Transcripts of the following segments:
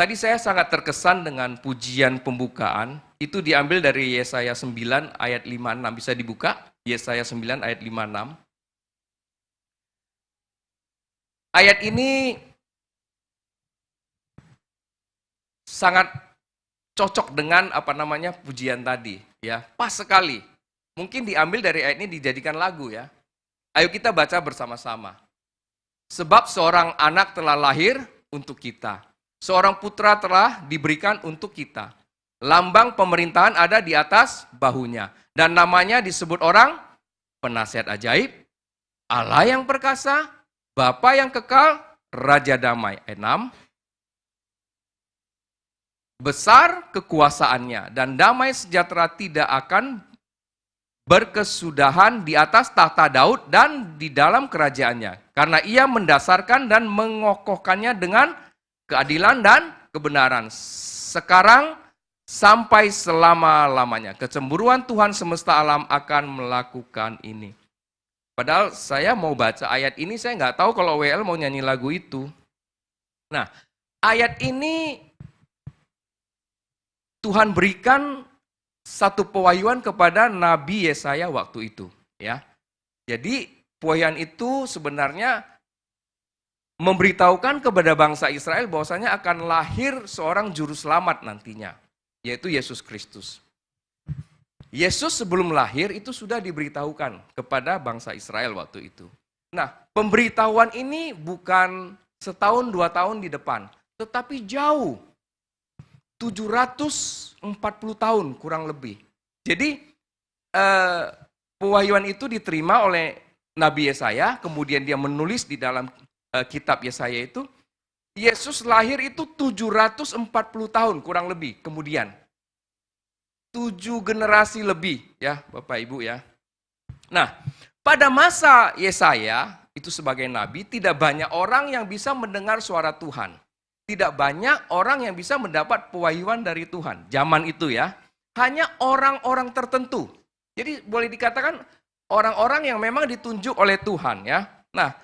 Tadi saya sangat terkesan dengan pujian pembukaan. Itu diambil dari Yesaya 9 ayat 56. Bisa dibuka? Yesaya 9 ayat 56. Ayat ini sangat cocok dengan pujian tadi, ya. Pas sekali. Mungkin diambil dari ayat ini dijadikan lagu, ya. Ayo kita baca bersama-sama. Sebab seorang anak telah lahir untuk kita. Seorang putra telah diberikan untuk kita. Lambang pemerintahan ada di atas bahunya. Dan namanya disebut orang penasihat ajaib, Allah yang perkasa, Bapa yang kekal, Raja damai. Ayat 6. Besar kekuasaannya dan damai sejahtera tidak akan berkesudahan di atas tahta Daud dan di dalam kerajaannya. Karena ia mendasarkan dan mengokohkannya dengan keadilan dan kebenaran. Sekarang sampai selama-lamanya. Kecemburuan Tuhan semesta alam akan melakukan ini. Padahal saya mau baca ayat ini, saya nggak tahu kalau WL mau nyanyi lagu itu. Nah, ayat ini Tuhan berikan satu pewahyuan kepada Nabi Yesaya waktu itu, ya. Jadi pewahyuan itu sebenarnya memberitahukan kepada bangsa Israel bahwasanya akan lahir seorang juru selamat nantinya, yaitu Yesus Kristus. Yesus sebelum lahir itu sudah diberitahukan kepada bangsa Israel waktu itu. Nah, pemberitahuan ini bukan setahun 2 tahun di depan, tetapi jauh. 740 tahun kurang lebih. Jadi pewahyuan itu diterima oleh Nabi Yesaya, kemudian dia menulis di dalam kitab Yesaya itu, Yesus lahir itu 740 tahun kurang lebih kemudian. 7 generasi lebih, ya Bapak Ibu ya. Nah, pada masa Yesaya itu sebagai nabi, tidak banyak orang yang bisa mendengar suara Tuhan. Tidak banyak orang yang bisa mendapat pewahyuan dari Tuhan. Zaman itu ya, hanya orang-orang tertentu. Jadi boleh dikatakan orang-orang yang memang ditunjuk oleh Tuhan ya. Nah,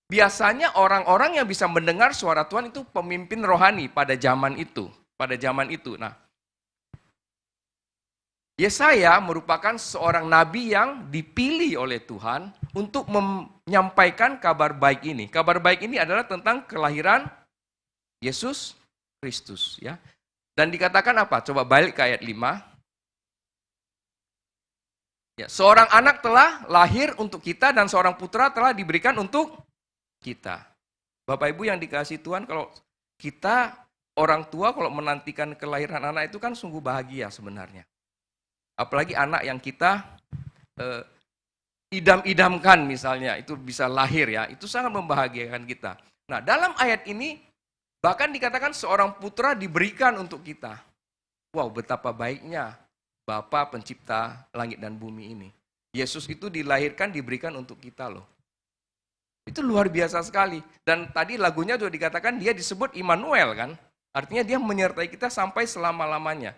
biasanya orang-orang yang bisa mendengar suara Tuhan itu pemimpin rohani pada zaman itu. Nah, Yesaya merupakan seorang nabi yang dipilih oleh Tuhan untuk menyampaikan kabar baik ini. Kabar baik ini adalah tentang kelahiran Yesus Kristus, ya. Dan dikatakan apa? Coba balik ke ayat 5. Ya, seorang anak telah lahir untuk kita dan seorang putra telah diberikan untuk kita. Bapak Ibu yang dikasihi Tuhan, kalau kita orang tua kalau menantikan kelahiran anak itu kan sungguh bahagia sebenarnya. Apalagi anak yang kita idam-idamkan misalnya, itu bisa lahir ya, itu sangat membahagiakan kita. Nah, dalam ayat ini bahkan dikatakan seorang putra diberikan untuk kita. Wow, betapa baiknya Bapa pencipta langit dan bumi ini. Yesus itu dilahirkan, diberikan untuk kita loh. Itu luar biasa sekali. Dan tadi lagunya juga dikatakan dia disebut Immanuel kan. Artinya dia menyertai kita sampai selama-lamanya.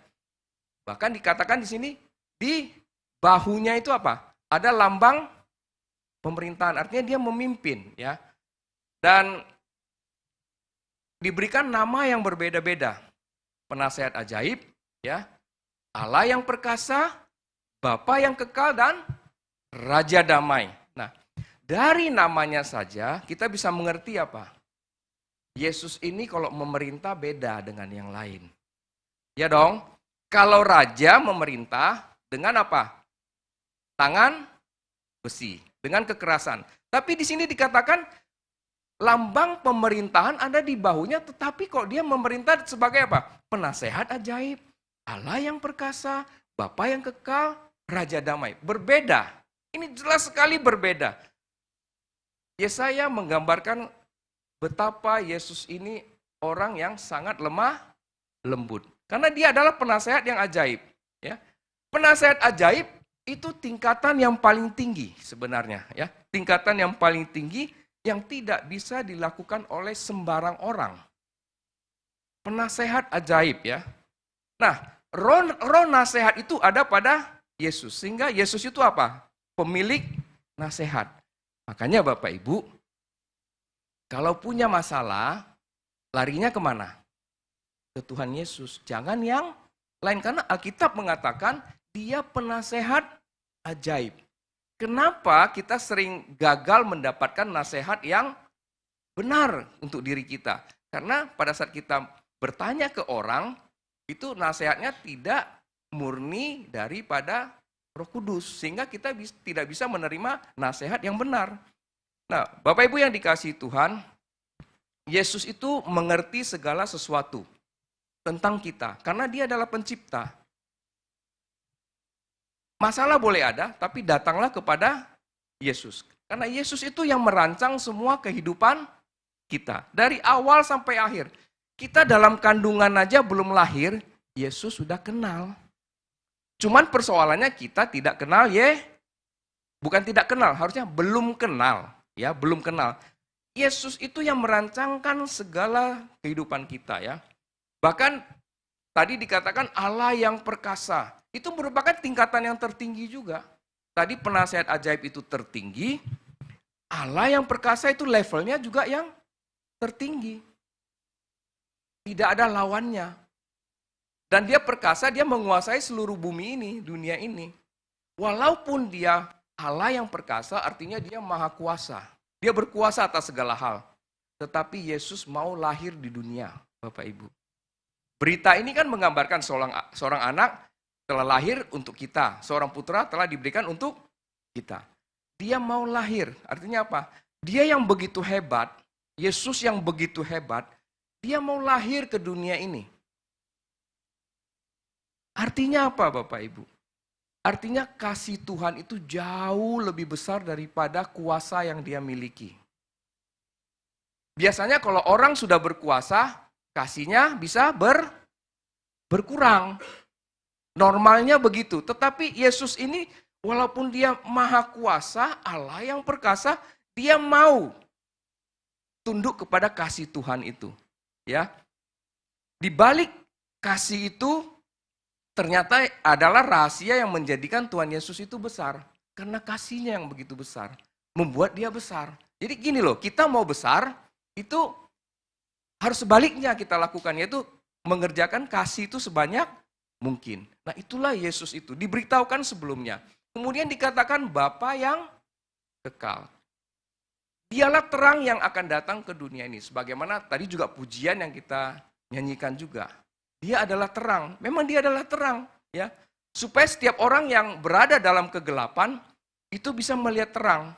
Bahkan dikatakan di sini, di bahunya itu apa? Ada lambang pemerintahan. Artinya dia memimpin ya. Dan diberikan nama yang berbeda-beda. Penasehat ajaib, ya, Allah yang perkasa, Bapa yang kekal, dan Raja damai. Nah, dari namanya saja kita bisa mengerti apa? Yesus ini kalau memerintah beda dengan yang lain. Ya dong, kalau raja memerintah dengan apa? Tangan besi, dengan kekerasan. Tapi di sini dikatakan lambang pemerintahan ada di bahunya, tetapi kok dia memerintah sebagai apa? Penasehat ajaib, Allah yang perkasa, Bapa yang kekal, Raja damai. Berbeda. Ini jelas sekali berbeda. Yesaya menggambarkan betapa Yesus ini orang yang sangat lemah lembut. Karena dia adalah penasehat yang ajaib. Ya. Penasehat ajaib itu tingkatan yang paling tinggi sebenarnya. Ya. Tingkatan yang paling tinggi yang tidak bisa dilakukan oleh sembarang orang. Penasehat ajaib ya. Nah, roh nasihat itu ada pada Yesus. Sehingga Yesus itu apa? Pemilik nasihat. Makanya Bapak Ibu, kalau punya masalah, larinya kemana? ke Tuhan Yesus. Jangan yang lain, karena Alkitab mengatakan dia penasehat ajaib. Kenapa kita sering gagal mendapatkan nasihat yang benar untuk diri kita? Karena pada saat kita bertanya ke orang, itu nasihatnya tidak murni daripada Roh Kudus, sehingga kita tidak bisa menerima nasihat yang benar. Nah, Bapak Ibu yang dikasihi Tuhan, Yesus itu mengerti segala sesuatu tentang kita, karena dia adalah pencipta. Masalah boleh ada, tapi datanglah kepada Yesus. Karena Yesus itu yang merancang semua kehidupan kita. Dari awal sampai akhir. Kita dalam kandungan aja belum lahir, Yesus sudah kenal. Cuman persoalannya kita tidak kenal bukan tidak kenal, harusnya belum kenal. Ya, belum kenal. Yesus itu yang merancangkan segala kehidupan kita ya. Bahkan tadi dikatakan Allah yang perkasa. Itu merupakan tingkatan yang tertinggi juga. Tadi penasehat ajaib itu tertinggi, Allah yang perkasa itu levelnya juga yang tertinggi. Tidak ada lawannya. Dan dia perkasa, dia menguasai seluruh bumi ini, dunia ini. Walaupun dia Allah yang perkasa, artinya dia maha kuasa. Dia berkuasa atas segala hal. Tetapi Yesus mau lahir di dunia, Bapak Ibu. Berita ini kan menggambarkan seorang anak telah lahir untuk kita. Seorang putra telah diberikan untuk kita. Dia mau lahir, artinya apa? Dia yang begitu hebat, Yesus yang begitu hebat, dia mau lahir ke dunia ini. Artinya apa Bapak Ibu? Artinya kasih Tuhan itu jauh lebih besar daripada kuasa yang dia miliki. Biasanya kalau orang sudah berkuasa, kasihnya bisa berkurang. Normalnya begitu. Tetapi Yesus ini walaupun dia maha kuasa, Allah yang perkasa, dia mau tunduk kepada kasih Tuhan itu. Ya. Di balik kasih itu ternyata adalah rahasia yang menjadikan Tuhan Yesus itu besar. Karena kasihnya yang begitu besar. Membuat dia besar. Jadi gini loh, kita mau besar, itu harus sebaliknya kita lakukan. Yaitu mengerjakan kasih itu sebanyak mungkin. Nah itulah Yesus itu. Diberitahukan sebelumnya. Kemudian dikatakan Bapa yang kekal. Dialah terang yang akan datang ke dunia ini. Sebagaimana tadi juga pujian yang kita nyanyikan juga. Dia adalah terang. Memang dia adalah terang. Ya, supaya setiap orang yang berada dalam kegelapan itu bisa melihat terang.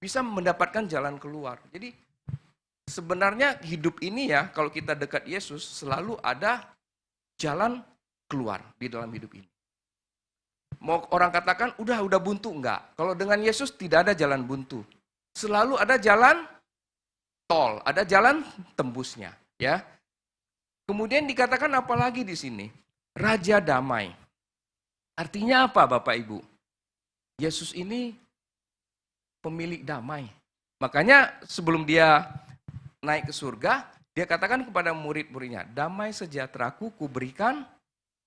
Bisa mendapatkan jalan keluar. Jadi sebenarnya hidup ini ya, kalau kita dekat Yesus selalu ada jalan keluar di dalam hidup ini. Mau orang katakan, udah buntu, enggak. Kalau dengan Yesus tidak ada jalan buntu. Selalu ada jalan tol, ada jalan tembusnya. Ya. Kemudian dikatakan apa lagi di sini? Raja damai. Artinya apa Bapak Ibu? Yesus ini pemilik damai. Makanya sebelum dia naik ke surga, dia katakan kepada murid-muridnya, damai sejahteraku kuberikan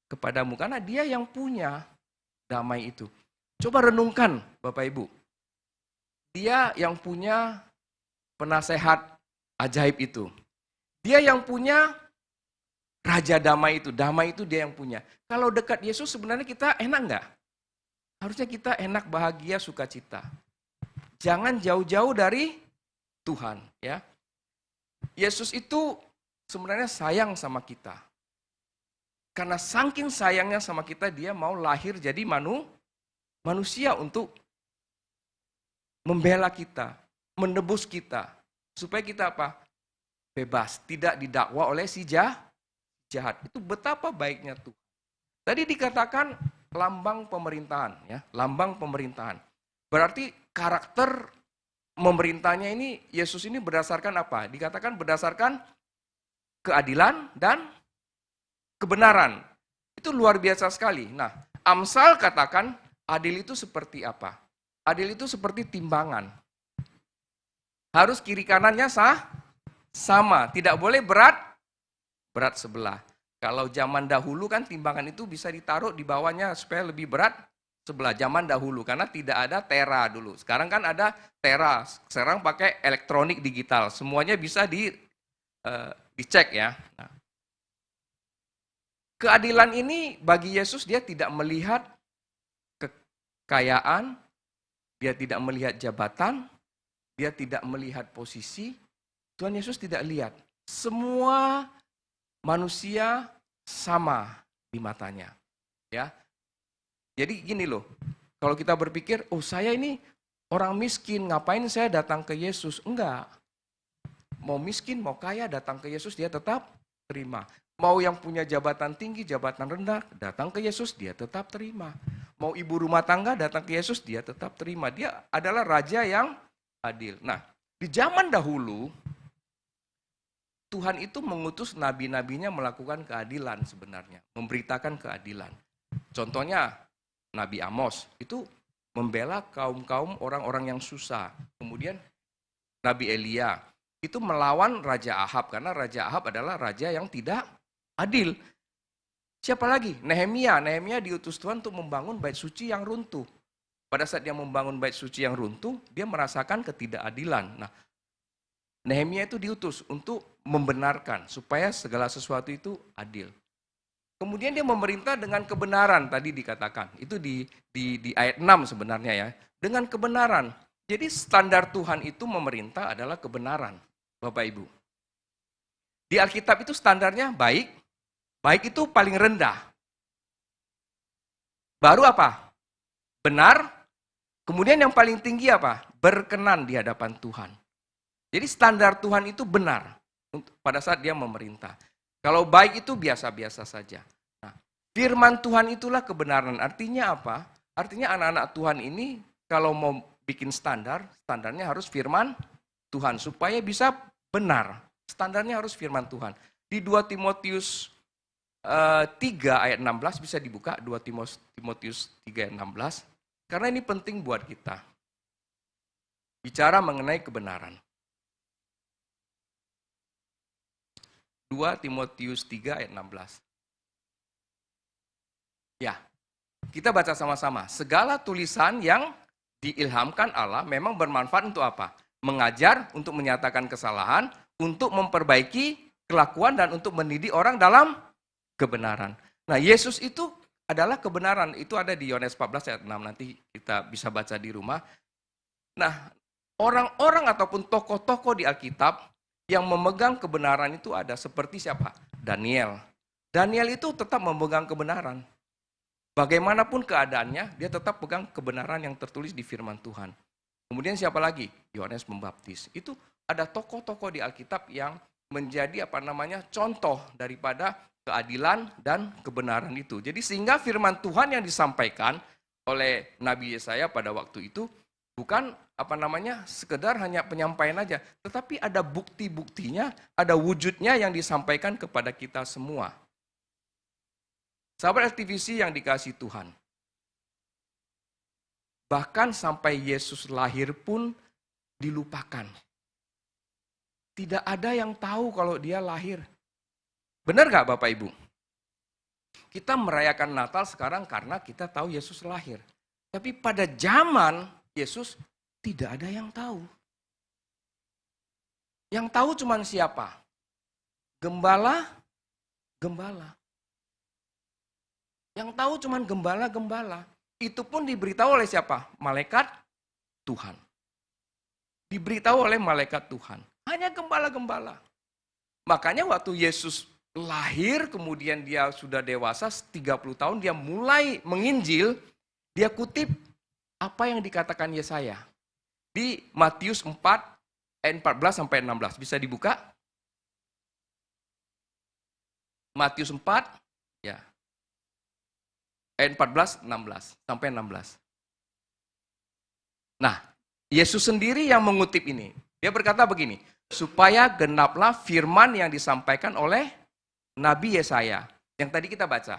kepadamu. Karena dia yang punya damai itu. Coba renungkan Bapak Ibu. Dia yang punya penasehat ajaib itu. Dia yang punya raja damai itu dia yang punya. Kalau dekat Yesus sebenarnya kita enak enggak? Harusnya kita enak, bahagia, sukacita. Jangan jauh-jauh dari Tuhan. Ya. Yesus itu sebenarnya sayang sama kita. Karena saking sayangnya sama kita, dia mau lahir jadi manusia untuk membela kita, menebus kita. Supaya kita apa? Bebas, tidak didakwa oleh si jahat. Itu betapa baiknya Tuhan. Tadi dikatakan lambang pemerintahan. Ya, lambang pemerintahan. Berarti karakter memerintahnya ini, Yesus ini berdasarkan apa? Dikatakan berdasarkan keadilan dan kebenaran. Itu luar biasa sekali. Nah, Amsal katakan adil itu seperti apa? Adil itu seperti timbangan. Harus kiri kanannya sama. Tidak boleh berat sebelah. Kalau zaman dahulu kan timbangan itu bisa ditaruh di bawahnya supaya lebih berat sebelah. Zaman dahulu karena tidak ada tera dulu. Sekarang kan ada tera. Sekarang pakai elektronik digital. Semuanya bisa dicek ya. Nah, Keadilan ini bagi Yesus dia tidak melihat kekayaan, dia tidak melihat jabatan, dia tidak melihat posisi. Tuhan Yesus tidak lihat. Semua manusia sama di matanya. Ya. Jadi gini loh, kalau kita berpikir, oh saya ini orang miskin, ngapain saya datang ke Yesus? Enggak. Mau miskin, mau kaya, datang ke Yesus dia tetap terima. Mau yang punya jabatan tinggi, jabatan rendah, datang ke Yesus dia tetap terima. Mau ibu rumah tangga, datang ke Yesus dia tetap terima. Dia adalah raja yang adil. Nah, di zaman dahulu, Tuhan itu mengutus nabi-nabinya melakukan keadilan sebenarnya. Memberitakan keadilan. Contohnya, Nabi Amos itu membela kaum-kaum orang-orang yang susah. Kemudian Nabi Elia itu melawan Raja Ahab, karena Raja Ahab adalah raja yang tidak adil. Siapa lagi? Nehemia. Nehemia diutus Tuhan untuk membangun bait suci yang runtuh. Pada saat dia membangun bait suci yang runtuh, dia merasakan ketidakadilan. Nah, Nehemia itu diutus untuk membenarkan supaya segala sesuatu itu adil. Kemudian dia memerintah dengan kebenaran, tadi dikatakan. Itu di ayat 6 sebenarnya ya. Dengan kebenaran. Jadi standar Tuhan itu memerintah adalah kebenaran, Bapak Ibu. Di Alkitab itu standarnya baik. Baik itu paling rendah. Baru apa? Benar. Kemudian yang paling tinggi apa? Berkenan di hadapan Tuhan. Jadi standar Tuhan itu benar pada saat dia memerintah. Kalau baik itu biasa-biasa saja. Nah, firman Tuhan itulah kebenaran. Artinya apa? Artinya anak-anak Tuhan ini kalau mau bikin standar, standarnya harus firman Tuhan. Supaya bisa benar. Standarnya harus firman Tuhan. Di 2 Timotius 3 ayat 16 bisa dibuka. 2 Timotius 3 ayat 16. Karena ini penting buat kita. Bicara mengenai kebenaran. 2 Timotius 3 ayat 16. Ya, kita baca sama-sama. Segala tulisan yang diilhamkan Allah memang bermanfaat untuk apa? Mengajar, untuk menyatakan kesalahan, untuk memperbaiki kelakuan, dan untuk mendidik orang dalam kebenaran. Nah, Yesus itu adalah kebenaran. Itu ada di Yohanes 14 ayat 6. Nanti kita bisa baca di rumah. Nah, orang-orang ataupun tokoh-tokoh di Alkitab yang memegang kebenaran itu ada seperti siapa? Daniel. Daniel itu tetap memegang kebenaran. Bagaimanapun keadaannya, dia tetap pegang kebenaran yang tertulis di firman Tuhan. Kemudian siapa lagi? Yohanes Pembaptis. Itu ada tokoh-tokoh di Alkitab yang menjadi contoh daripada keadilan dan kebenaran itu. Jadi sehingga firman Tuhan yang disampaikan oleh Nabi Yesaya pada waktu itu bukan sekedar hanya penyampaian aja, tetapi ada bukti-buktinya, ada wujudnya yang disampaikan kepada kita semua. Sahabat LTVC yang dikasihi Tuhan. Bahkan sampai Yesus lahir pun dilupakan. Tidak ada yang tahu kalau dia lahir. Benar gak Bapak Ibu? Kita merayakan Natal sekarang karena kita tahu Yesus lahir. Tapi pada zaman Yesus tidak ada yang tahu. Yang tahu cuma siapa? Gembala. Yang tahu cuma gembala. Itu pun diberitahu oleh siapa? Malaikat Tuhan. Diberitahu oleh malaikat Tuhan. Hanya gembala-gembala. Makanya waktu Yesus lahir, kemudian dia sudah dewasa, 30 tahun, dia mulai menginjil, dia kutip apa yang dikatakan Yesaya. Di Matius 4, ayat 14 sampai 16. Bisa dibuka? Matius 4, ya. Ayat 14, 16, sampai 16. Nah, Yesus sendiri yang mengutip ini. Dia berkata begini, supaya genaplah firman yang disampaikan oleh Nabi Yesaya. Yang tadi kita baca.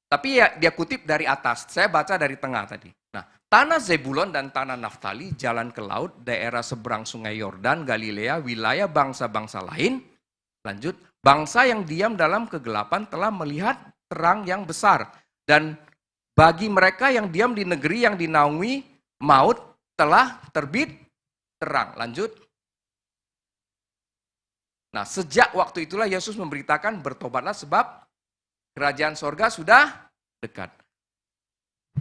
Tapi ya dia kutip dari atas, saya baca dari tengah tadi. Nah, tanah Zebulon dan tanah Naftali, jalan ke laut, daerah seberang sungai Yordan, Galilea, wilayah bangsa-bangsa lain. Lanjut, bangsa yang diam dalam kegelapan telah melihat terang yang besar. Dan bagi mereka yang diam di negeri yang dinaungi maut telah terbit terang. Lanjut. Nah, sejak waktu itulah Yesus memberitakan bertobatlah sebab Kerajaan sorga sudah dekat.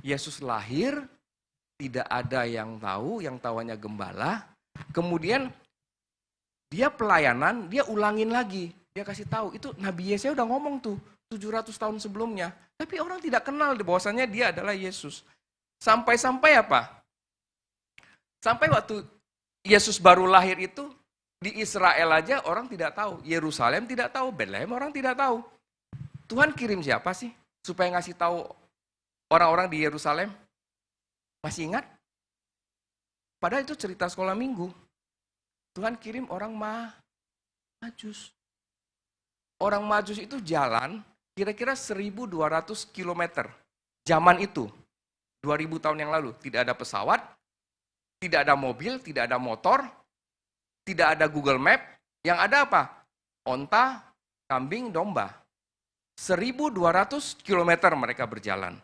Yesus lahir, tidak ada yang tahu, yang tahu hanya gembala. Kemudian dia pelayanan, dia ulangin lagi. Dia kasih tahu, itu Nabi Yesaya udah ngomong tuh 700 tahun sebelumnya. Tapi orang tidak kenal bahwasannya dia adalah Yesus. Sampai-sampai apa? Sampai waktu Yesus baru lahir itu, di Israel aja orang tidak tahu. Yerusalem tidak tahu, Bethlehem orang tidak tahu. Tuhan kirim siapa sih? Supaya ngasih tahu orang-orang di Yerusalem. Masih ingat? Padahal itu cerita sekolah minggu. Tuhan kirim orang Majus. Orang Majus itu jalan kira-kira 1.200 km. Zaman itu, 2000 tahun yang lalu. Tidak ada pesawat, tidak ada mobil, tidak ada motor, tidak ada Google Map. Yang ada apa? Onta, kambing, domba. 1.200 km mereka berjalan.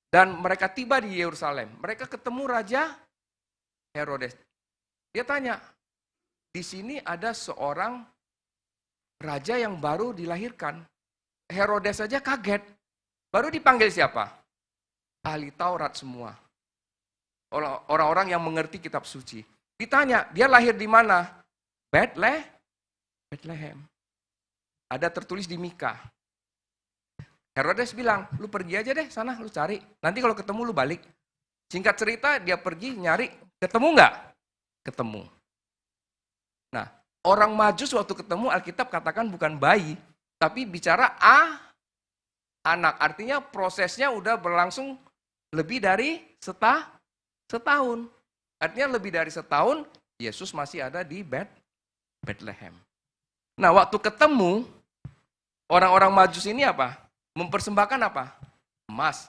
Dan mereka tiba di Yerusalem. Mereka ketemu Raja Herodes. Dia tanya, di sini ada seorang raja yang baru dilahirkan. Herodes saja kaget. Baru dipanggil siapa? Ahli Taurat semua. Orang-orang yang mengerti kitab suci. Ditanya, dia lahir di mana? Bethlehem. Ada tertulis di Mika. Herodes bilang, lu pergi aja deh sana, lu cari. Nanti kalau ketemu lu balik. Singkat cerita, dia pergi nyari. Ketemu nggak? Ketemu. Nah, orang Majus waktu ketemu Alkitab katakan bukan bayi, tapi bicara anak. Artinya prosesnya udah berlangsung lebih dari setahun. Artinya lebih dari setahun, Yesus masih ada di Bethlehem. Nah, waktu ketemu, orang-orang Majus ini apa? Mempersembahkan apa? Emas.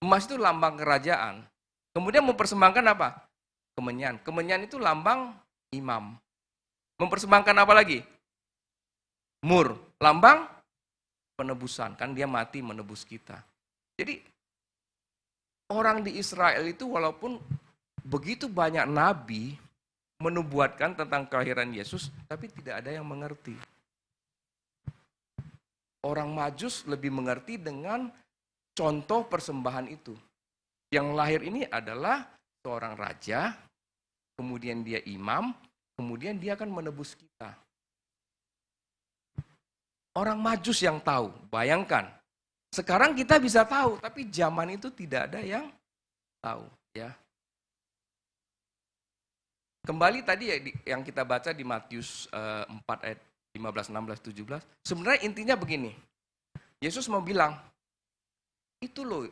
Emas itu lambang kerajaan. Kemudian mempersembahkan apa? Kemenyan. Kemenyan itu lambang imam. Mempersembahkan apa lagi? Mur. Lambang penebusan. Kan dia mati menebus kita. Jadi, orang di Israel itu walaupun begitu banyak nabi menubuatkan tentang kelahiran Yesus, tapi tidak ada yang mengerti. Orang Majus lebih mengerti dengan contoh persembahan itu. Yang lahir ini adalah seorang raja, kemudian dia imam, kemudian dia akan menebus kita. Orang Majus yang tahu, bayangkan. Sekarang kita bisa tahu, tapi zaman itu tidak ada yang tahu. Ya. Kembali tadi yang kita baca di Matius 4 ayat 15, 16, 17. Sebenarnya intinya begini. Yesus mau bilang, itu loh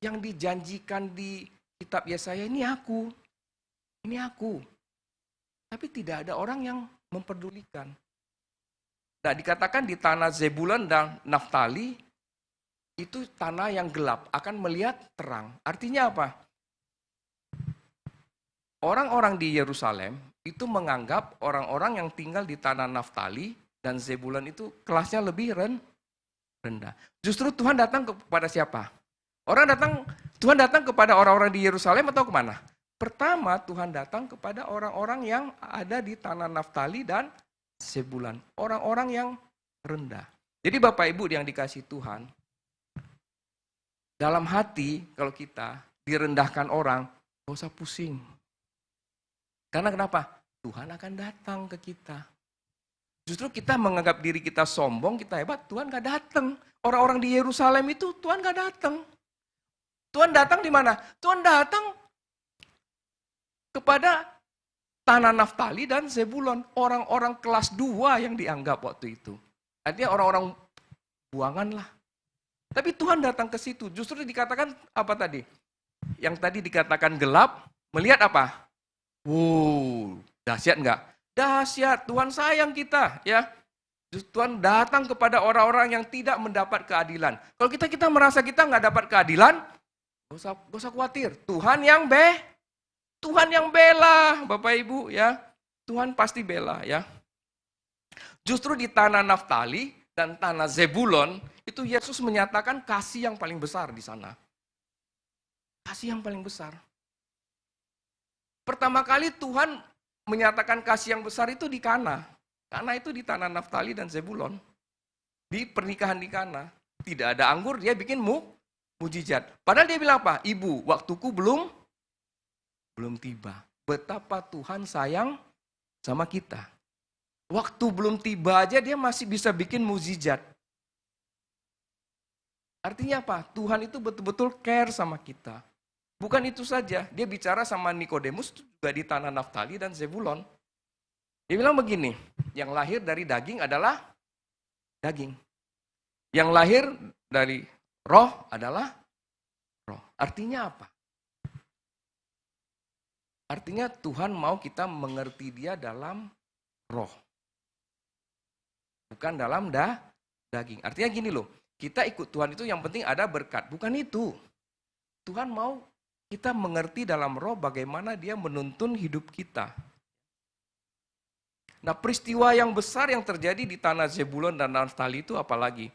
yang dijanjikan di kitab Yesaya, ini aku. Ini aku. Tapi tidak ada orang yang memperdulikan. Nah, dikatakan di tanah Zebulon dan Naftali, itu tanah yang gelap, akan melihat terang. Artinya apa? Orang-orang di Yerusalem itu menganggap orang-orang yang tinggal di tanah Naftali dan Zebulon itu kelasnya lebih rendah. Justru Tuhan datang kepada siapa? Tuhan datang kepada orang-orang di Yerusalem atau kemana? Pertama, Tuhan datang kepada orang-orang yang ada di tanah Naftali dan Zebulon. Orang-orang yang rendah. Jadi Bapak Ibu yang dikasih Tuhan, dalam hati kalau kita direndahkan orang, gak usah pusing. Karena kenapa? Tuhan akan datang ke kita. Justru kita menganggap diri kita sombong, kita hebat, Tuhan gak datang. Orang-orang di Yerusalem itu Tuhan gak datang. Tuhan datang di mana? Tuhan datang kepada tanah Naftali dan Zebulon. Orang-orang kelas 2 yang dianggap waktu itu. Artinya orang-orang buangan lah. Tapi Tuhan datang ke situ. Justru dikatakan apa tadi? Yang tadi dikatakan gelap, melihat apa? Dahsyat enggak? Dahsyat, Tuhan sayang kita, ya. Tuhan datang kepada orang-orang yang tidak mendapat keadilan. Kalau kita merasa kita nggak dapat keadilan, gak usah khawatir. Tuhan yang bela, Bapak Ibu, ya. Tuhan pasti bela, ya. Justru di tanah Naftali dan tanah Zebulon, itu Yesus menyatakan kasih yang paling besar di sana. Kasih yang paling besar. Pertama kali Tuhan menyatakan kasih yang besar itu di Kana. Kana itu di tanah Naftali dan Zebulon. Di pernikahan di Kana. Tidak ada anggur, dia bikin mujizat. Padahal dia bilang apa? Ibu, waktuku belum tiba. Betapa Tuhan sayang sama kita. Waktu belum tiba aja dia masih bisa bikin mujizat. Artinya apa? Tuhan itu betul-betul care sama kita. Bukan itu saja, dia bicara sama Nikodemus juga di tanah Naftali dan Zebulon. Dia bilang begini, yang lahir dari daging adalah daging. Yang lahir dari roh adalah roh. Artinya apa? Artinya Tuhan mau kita mengerti dia dalam roh. Bukan dalam daging. Artinya gini loh, kita ikut Tuhan itu yang penting ada berkat. Bukan itu. Tuhan mau kita mengerti dalam roh bagaimana dia menuntun hidup kita. Nah, peristiwa yang besar yang terjadi di tanah Zebulon dan Naftali itu apalagi?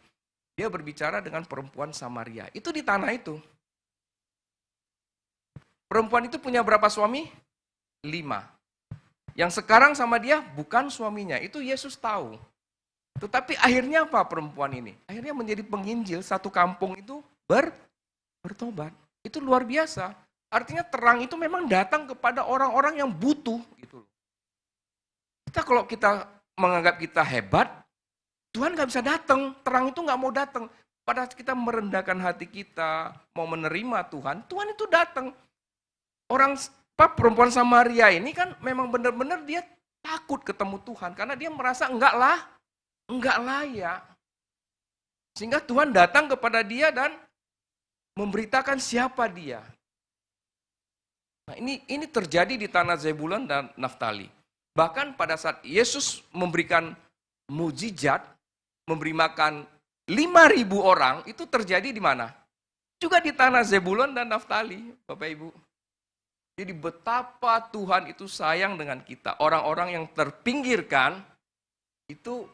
Dia berbicara dengan perempuan Samaria. Itu di tanah itu. Perempuan itu punya berapa suami? 5. Yang sekarang sama dia bukan suaminya. Itu Yesus tahu. Tetapi akhirnya apa perempuan ini? Akhirnya menjadi penginjil, satu kampung itu bertobat. Itu luar biasa. Artinya terang itu memang datang kepada orang-orang yang butuh. Gitu. Kalau kita menganggap kita hebat, Tuhan nggak bisa datang. Terang itu nggak mau datang. Pada kita merendahkan hati kita, mau menerima Tuhan, Tuhan itu datang. Perempuan Samaria ini kan memang benar-benar dia takut ketemu Tuhan. Karena dia merasa enggak layak. Sehingga Tuhan datang kepada dia dan memberitakan siapa dia. Nah, ini terjadi di tanah Zebulon dan Naftali. Bahkan pada saat Yesus memberikan mujizat, memberi makan 5.000 orang, itu terjadi di mana? Juga di tanah Zebulon dan Naftali, Bapak Ibu. Jadi betapa Tuhan itu sayang dengan kita. Orang-orang yang terpinggirkan itu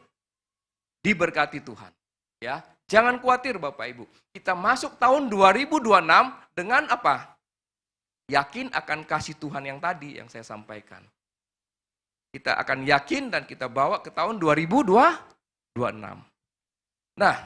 diberkati Tuhan. Ya, jangan khawatir Bapak Ibu. Kita masuk tahun 2026 dengan apa? Yakin akan kasih Tuhan yang tadi yang saya sampaikan. Kita akan yakin dan kita bawa ke tahun 2026. Nah,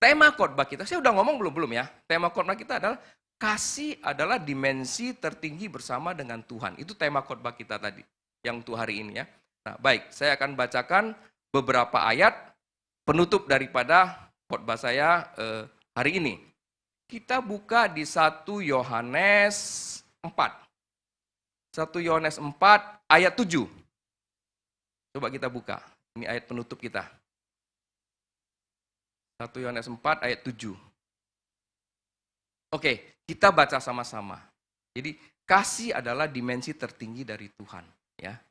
tema khotbah kita, saya udah ngomong belum ya? Tema khotbah kita adalah kasih adalah dimensi tertinggi bersama dengan Tuhan. Itu tema khotbah kita tadi, yang untuk hari ini ya. Nah, baik, saya akan bacakan beberapa ayat penutup daripada khotbah saya hari ini. Kita buka di 1 Yohanes 4. 1 Yohanes 4 ayat 7. Coba kita buka. Ini ayat penutup kita. 1 Yohanes 4 ayat 7. Oke, kita baca sama-sama. Jadi kasih adalah dimensi tertinggi dari Tuhan. Ya.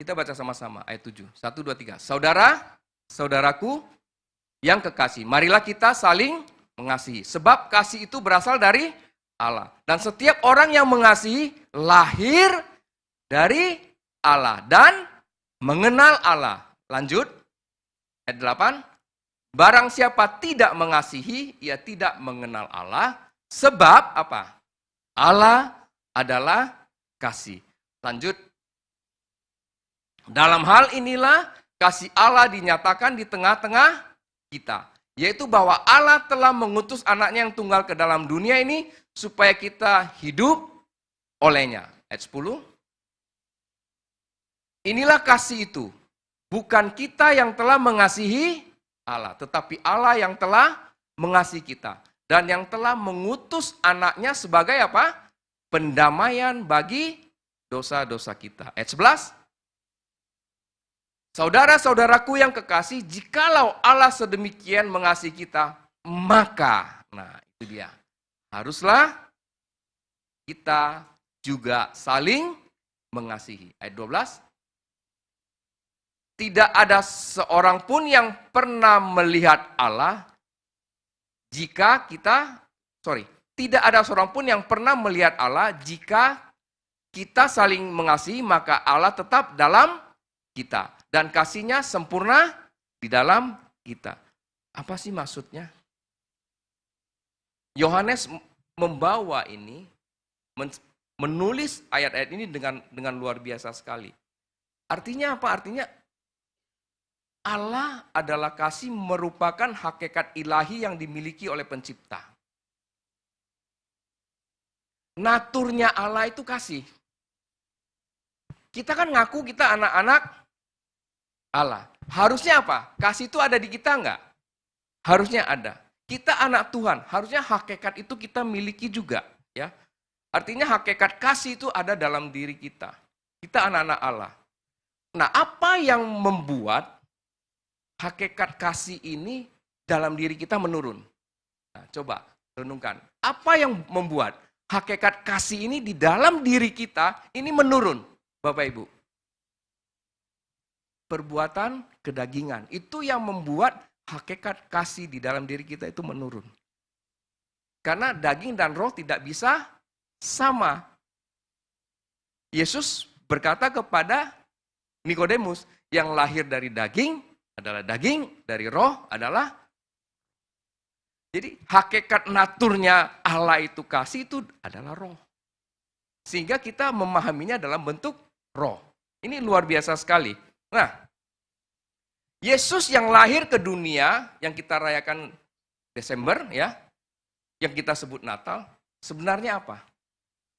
Kita baca sama-sama ayat 7. 1, 2, 3. Saudaraku yang kekasih, marilah kita saling mengasihi. Sebab kasih itu berasal dari Allah. Dan setiap orang yang mengasihi lahir dari Allah dan mengenal Allah. Lanjut, ayat 8. Barang siapa tidak mengasihi, ia tidak mengenal Allah. Sebab apa? Allah adalah kasih. Lanjut. Dalam hal inilah kasih Allah dinyatakan di tengah-tengah kita. Yaitu bahwa Allah telah mengutus anaknya yang tunggal ke dalam dunia ini supaya kita hidup olehnya. Ayat 10. Inilah kasih itu. Bukan kita yang telah mengasihi Allah, tetapi Allah yang telah mengasihi kita. Dan yang telah mengutus anaknya sebagai apa? Pendamaian bagi dosa-dosa kita. Ayat 11. Saudara-saudaraku yang kekasih, jikalau Allah sedemikian mengasihi kita, maka, nah itu dia, haruslah kita juga saling mengasihi. Ayat 12. Tidak ada seorang pun yang pernah melihat Allah tidak ada seorang pun yang pernah melihat Allah. Jika kita saling mengasihi, maka Allah tetap dalam kita. Dan kasihnya sempurna di dalam kita. Apa sih maksudnya? Yohanes membawa ini, menulis ayat-ayat ini dengan luar biasa sekali. Artinya apa? Artinya Allah adalah kasih merupakan hakikat ilahi yang dimiliki oleh pencipta. Naturnya Allah itu kasih. Kita kan ngaku kita anak-anak Allah. Harusnya apa? Kasih itu ada di kita enggak? Harusnya ada. Kita anak Tuhan, harusnya hakikat itu kita miliki juga, ya. Artinya hakikat kasih itu ada dalam diri kita. Kita anak-anak Allah. Nah, apa yang membuat hakikat kasih ini dalam diri kita menurun? Nah, coba renungkan. Apa yang membuat hakikat kasih ini di dalam diri kita ini menurun, Bapak Ibu? Perbuatan kedagingan. Itu yang membuat hakikat kasih di dalam diri kita itu menurun. Karena daging dan roh tidak bisa sama. Yesus berkata kepada Nikodemus, yang lahir dari daging adalah daging, dari roh adalah. Jadi hakikat naturnya Allah itu kasih itu adalah roh. Sehingga kita memahaminya dalam bentuk roh. Ini luar biasa sekali. Nah, Yesus yang lahir ke dunia, yang kita rayakan Desember, ya, yang kita sebut Natal, sebenarnya apa?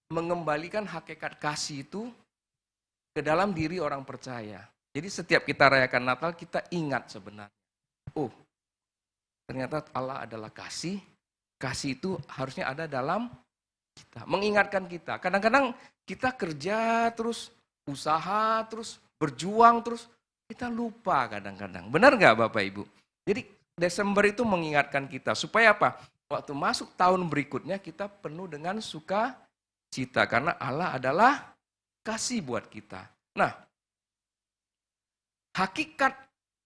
Mengembalikan hakikat kasih itu ke dalam diri orang percaya. Jadi setiap kita rayakan Natal, kita ingat sebenarnya. Oh, ternyata Allah adalah kasih. Kasih itu harusnya ada dalam kita. Mengingatkan kita. Kadang-kadang kita kerja terus, usaha terus, berjuang terus. Kita lupa kadang-kadang. Benar nggak Bapak Ibu? Jadi Desember itu mengingatkan kita. Supaya apa? Waktu masuk tahun berikutnya kita penuh dengan sukacita. Karena Allah adalah kasih buat kita. Nah, hakikat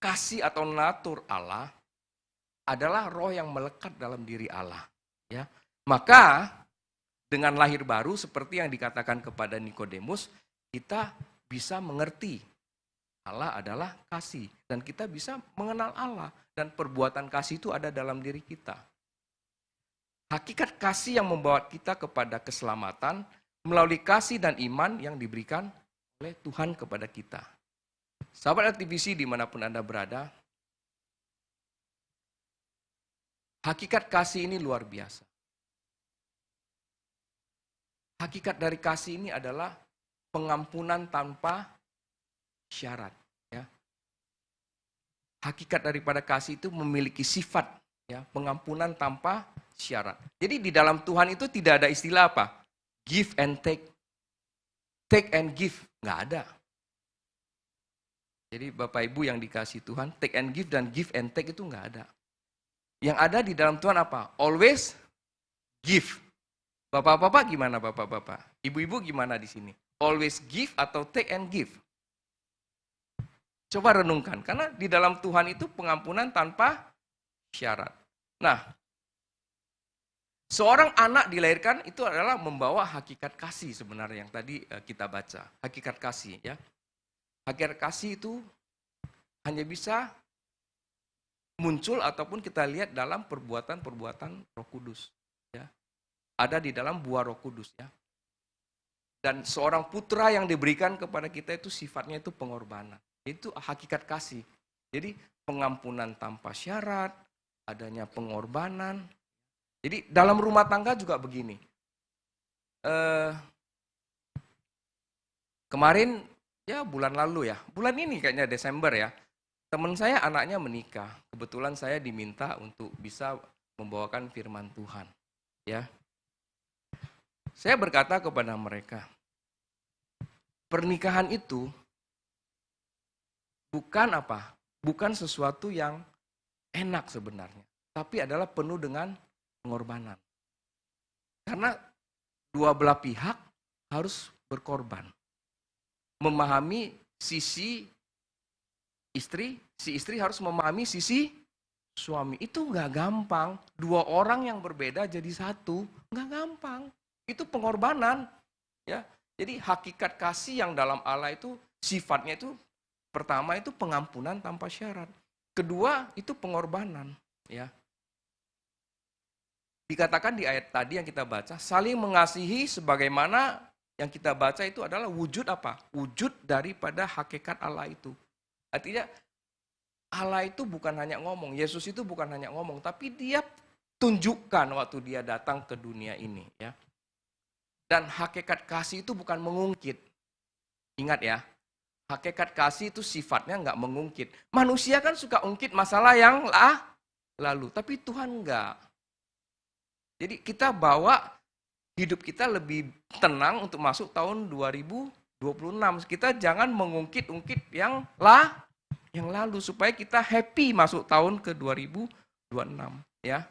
kasih atau natur Allah adalah roh yang melekat dalam diri Allah. Ya, maka dengan lahir baru seperti yang dikatakan kepada Nikodemus, kita bisa mengerti Allah adalah kasih dan kita bisa mengenal Allah dan perbuatan kasih itu ada dalam diri kita. Hakikat kasih yang membawa kita kepada keselamatan melalui kasih dan iman yang diberikan oleh Tuhan kepada kita. Sahabat aktivisi dimanapun Anda berada, hakikat kasih ini luar biasa. Hakikat dari kasih ini adalah pengampunan tanpa syarat. Ya. Hakikat daripada kasih itu memiliki sifat, ya, pengampunan tanpa syarat. Jadi di dalam Tuhan itu tidak ada istilah apa? Give and take. Take and give. Nggak ada. Jadi Bapak Ibu yang dikasih Tuhan, take and give and take itu nggak ada. Yang ada di dalam Tuhan apa? Always give. Bapak-bapak gimana bapak-bapak? Ibu-ibu gimana di sini? Always give atau take and give? Coba renungkan. Karena di dalam Tuhan itu pengampunan tanpa syarat. Nah, seorang anak dilahirkan itu adalah membawa hakikat kasih sebenarnya yang tadi kita baca. Hakikat kasih, ya. Hakikat kasih itu hanya bisa muncul ataupun kita lihat dalam perbuatan-perbuatan Roh Kudus, ya. Ada di dalam buah Roh Kudus, ya. Dan seorang putra yang diberikan kepada kita itu sifatnya itu pengorbanan. Itu hakikat kasih. Jadi pengampunan tanpa syarat, adanya pengorbanan. Jadi dalam rumah tangga juga begini. Kemarin, ya bulan lalu ya, bulan ini kayaknya Desember ya, teman saya anaknya menikah. Kebetulan saya diminta untuk bisa membawakan firman Tuhan. Ya, saya berkata kepada mereka, pernikahan itu bukan apa? Bukan sesuatu yang enak sebenarnya, tapi adalah penuh dengan pengorbanan. Karena dua belah pihak harus berkorban. Memahami sisi istri, si istri harus memahami sisi suami. Itu nggak gampang. Dua orang yang berbeda jadi satu, nggak gampang. Itu pengorbanan. Ya, jadi hakikat kasih yang dalam Allah itu sifatnya itu pertama itu pengampunan tanpa syarat. Kedua itu pengorbanan, ya. Dikatakan di ayat tadi yang kita baca, saling mengasihi sebagaimana yang kita baca itu adalah wujud apa? Wujud daripada hakikat Allah itu. Artinya Allah itu bukan hanya ngomong, Yesus itu bukan hanya ngomong, tapi dia tunjukkan waktu dia datang ke dunia ini, ya. Dan hakikat kasih itu bukan mengungkit. Ingat ya, hakikat kasih itu sifatnya nggak mengungkit. Manusia kan suka ungkit masalah yang lalu, tapi Tuhan enggak. Jadi kita bawa hidup kita lebih tenang untuk masuk tahun 2026. Kita jangan mengungkit-ungkit yang lalu supaya kita happy masuk tahun ke 2026, ya.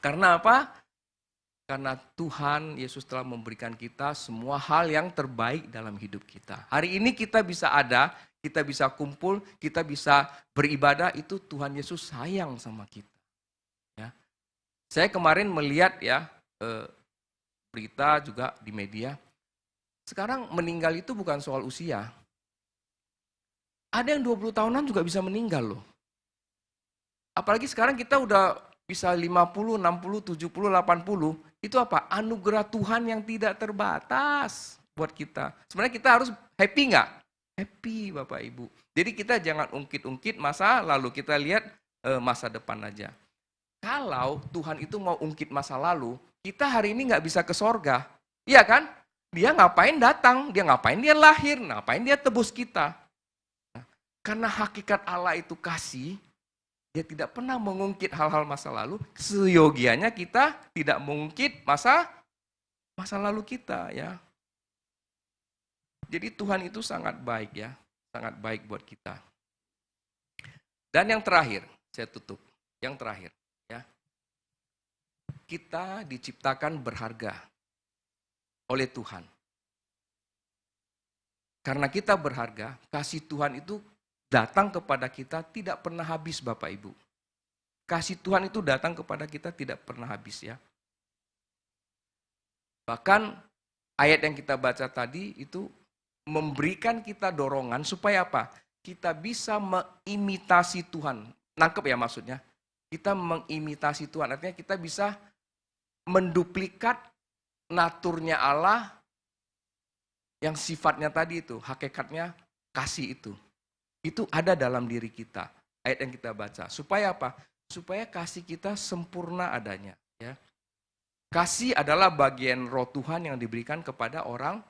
Karena apa? Karena Tuhan Yesus telah memberikan kita semua hal yang terbaik dalam hidup kita. Hari ini kita bisa ada, kita bisa kumpul, kita bisa beribadah, itu Tuhan Yesus sayang sama kita. Ya. Saya kemarin melihat ya berita juga di media. Sekarang meninggal itu bukan soal usia. Ada yang 20 tahunan juga bisa meninggal loh. Apalagi sekarang kita udah bisa 50, 60, 70, 80. Itu apa? Anugerah Tuhan yang tidak terbatas buat kita. Sebenarnya kita harus happy nggak? Happy Bapak Ibu. Jadi kita jangan ungkit-ungkit masa lalu, kita lihat masa depan aja. Kalau Tuhan itu mau ungkit masa lalu, kita hari ini nggak bisa ke sorga. Iya kan? Dia ngapain datang? Dia ngapain dia lahir? Ngapain dia tebus kita? Nah, karena hakikat Allah itu kasih, dia tidak pernah mengungkit hal-hal masa lalu. Seyogianya kita tidak mengungkit masa lalu kita, ya. Jadi Tuhan itu sangat baik, ya, sangat baik buat kita. Dan yang terakhir, saya tutup. Yang terakhir, ya, kita diciptakan berharga oleh Tuhan. Karena kita berharga, kasih Tuhan itu datang kepada kita tidak pernah habis, Bapak Ibu. Kasih Tuhan itu datang kepada kita tidak pernah habis, ya. Bahkan ayat yang kita baca tadi itu memberikan kita dorongan supaya apa? Kita bisa mengimitasi Tuhan. Nangkep ya maksudnya? Kita mengimitasi Tuhan, artinya kita bisa menduplikat naturnya Allah yang sifatnya tadi itu, hakikatnya kasih itu. Itu ada dalam diri kita, ayat yang kita baca. Supaya apa? Supaya kasih kita sempurna adanya. Ya. Kasih adalah bagian roh Tuhan yang diberikan kepada orang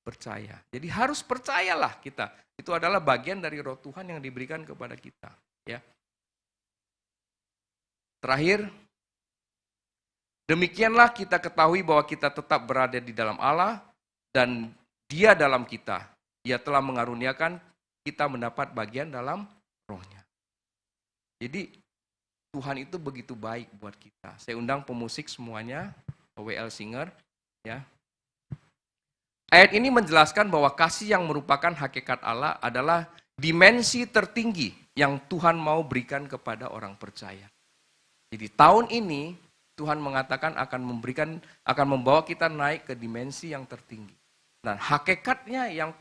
percaya. Jadi harus percayalah kita. Itu adalah bagian dari roh Tuhan yang diberikan kepada kita. Ya. Terakhir, demikianlah kita ketahui bahwa kita tetap berada di dalam Allah dan Dia dalam kita. Ia telah mengaruniakan kita mendapat bagian dalam rohnya. Jadi Tuhan itu begitu baik buat kita. Saya undang pemusik semuanya, WL Singer, ya. Ayat ini menjelaskan bahwa kasih yang merupakan hakikat Allah adalah dimensi tertinggi yang Tuhan mau berikan kepada orang percaya. Jadi tahun ini Tuhan mengatakan akan membawa kita naik ke dimensi yang tertinggi. Dan hakikatnya yang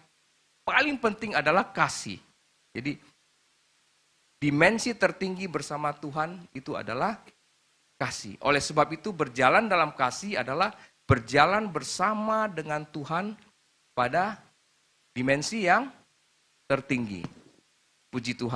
paling penting adalah kasih. Jadi dimensi tertinggi bersama Tuhan itu adalah kasih. Oleh sebab itu berjalan dalam kasih adalah berjalan bersama dengan Tuhan pada dimensi yang tertinggi. Puji Tuhan.